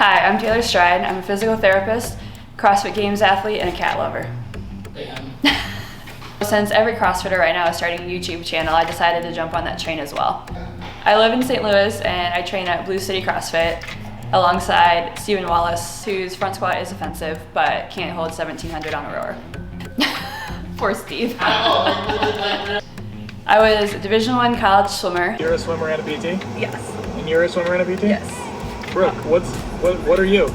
Hi, I'm Taylor Streid. I'm a physical therapist, CrossFit Games athlete, and a cat lover. Since every CrossFitter right now is starting a YouTube channel, I decided to jump on that train as well. I live in St. Louis and I train at Blue City CrossFit alongside Stephen Wallace, whose front squat is offensive but can't hold 1700 on a rower. Poor Steve. I was a Division I college swimmer. You're a swimmer and a PT? Yes. And you're a swimmer and a PT? Yes. Brooke, what are you?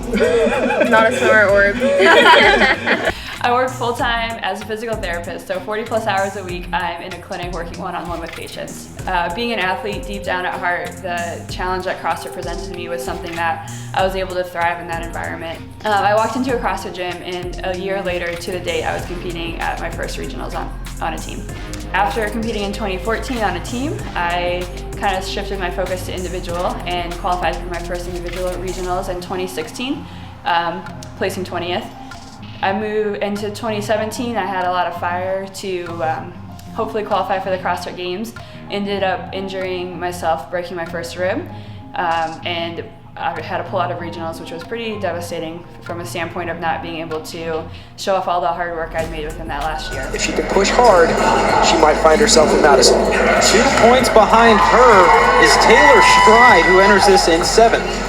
Not a swimmer or a PT. I work full-time as a physical therapist, so 40 plus hours a week I'm in a clinic working one-on-one with patients. Being an athlete, deep down at heart, the challenge that CrossFit presented to me was something that I was able to thrive in that environment. I walked into a CrossFit gym and a year later to the date I was competing at my first regionals on a team. After competing in 2014 on a team, I kind of shifted my focus to individual and qualified for my first individual regionals in 2016, placing 20th. I moved into 2017, I had a lot of fire to hopefully qualify for the CrossFit Games. Ended up injuring myself, breaking my first rib, and I had to pull out of regionals, which was pretty devastating from a standpoint of not being able to show off all the hard work I'd made within that last year. If she can push hard, she might find herself in Madison. 2 points behind her is Taylor Streid, who enters this in 7th.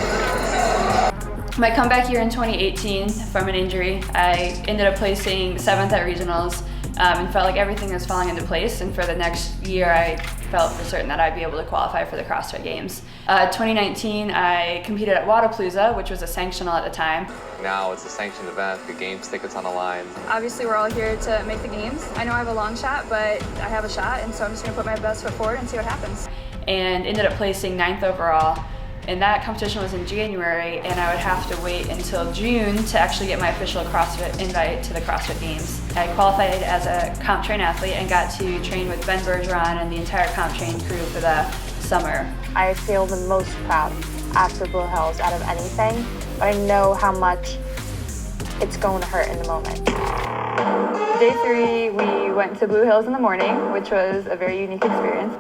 My comeback year in 2018 from an injury, I ended up placing 7th at regionals and felt like everything was falling into place, and for the next year I felt for certain that I'd be able to qualify for the CrossFit Games. 2019 I competed at Wadapalooza, which was a sanctional at the time. Now it's a sanctioned event, the games tickets on the line. Obviously we're all here to make the games. I know I have a long shot, but I have a shot, and so I'm just gonna put my best foot forward and see what happens. And ended up placing 9th overall. And that competition was in January, and I would have to wait until June to actually get my official CrossFit invite to the CrossFit Games. I qualified as a comp train athlete and got to train with Ben Bergeron and the entire comp train crew for the summer. I feel the most proud after Blue Hills out of anything, but I know how much it's going to hurt in the moment. Day 3, we went to Blue Hills in the morning, which was a very unique experience.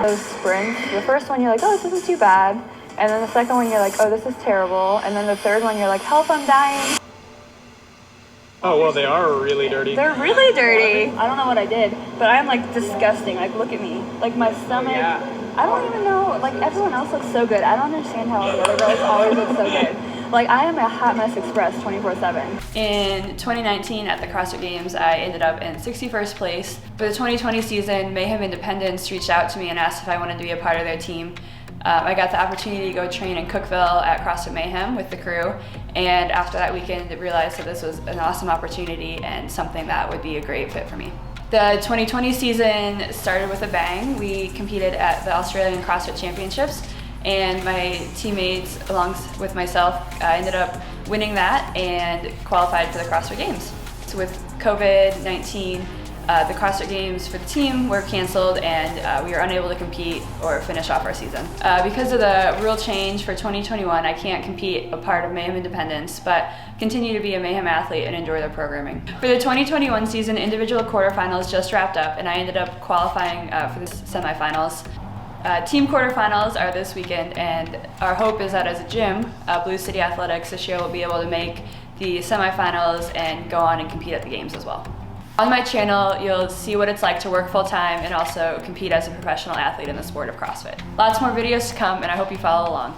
Those sprints, the first one you're like, oh, this isn't too bad. And then the second one you're like, oh, this is terrible. And then the third one you're like, help, I'm dying. Oh, well, they are really dirty. They're really dirty. I don't know what I did, but I'm like disgusting. Like, look at me. Like my stomach, I don't even know, like everyone else looks so good. I don't understand how the other girls always look so good. Like, I am a hot mess express 24/7. In 2019 at the CrossFit Games, I ended up in 61st place. For the 2020 season, Mayhem Independence reached out to me and asked if I wanted to be a part of their team. I got the opportunity to go train in Cookeville at CrossFit Mayhem with the crew, and after that weekend, I realized that this was an awesome opportunity and something that would be a great fit for me. The 2020 season started with a bang. We competed at the Australian CrossFit Championships, and my teammates, along with myself, ended up winning that and qualified for the CrossFit Games. So with COVID-19, the CrossFit Games for the team were canceled, and we were unable to compete or finish off our season. Because of the rule change for 2021, I can't compete a part of Mayhem Independence, but continue to be a Mayhem athlete and enjoy their programming. For the 2021 season, individual quarterfinals just wrapped up, and I ended up qualifying for the semifinals. Team quarterfinals are this weekend, and our hope is that as a gym, Blue City Athletics this year will be able to make the semifinals and go on and compete at the games as well. On my channel, you'll see what it's like to work full-time and also compete as a professional athlete in the sport of CrossFit. Lots more videos to come, and I hope you follow along.